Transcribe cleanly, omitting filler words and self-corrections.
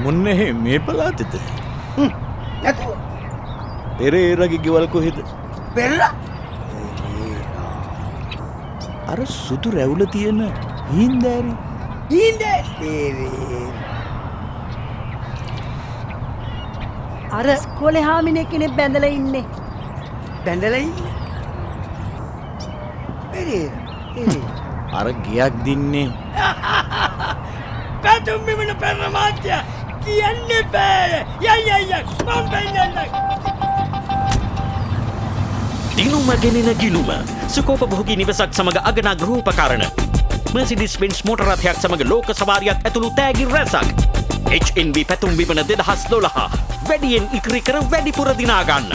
මොන්නේ මේ පලාතෙද? නැතුව පෙරේරගේ ගෙවල් කොහෙද? පෙරලා අර සුදු රැවුල තියෙන හින්දෑරි. ඊන්දේ අර ඉස්කෝලේ හාමිනේ කෙනෙක් බැඳලා ඉන්නේ. බැඳලා ඉන්න අර ගියක් දින්නේ පැතුම් බිමන පැරණ මාත්‍ය කියන්න බෑ යයි මම පෙන්නන්න දිනුම ගෙනෙන ගිනුම සුකෝපභෝගී නිවසක් සමග අගනා ගෘහෝපකරණ මර්සිඩීස් බෙන්ස් මෝටර රථයක් සමග ලෝක සවාරියක් ඇතුළු තෑගි රැසක් HNB පැතුම් විපන 2012 වැඩියෙන් ඉක්‍රි කර වැඩිපුර දිනා ගන්න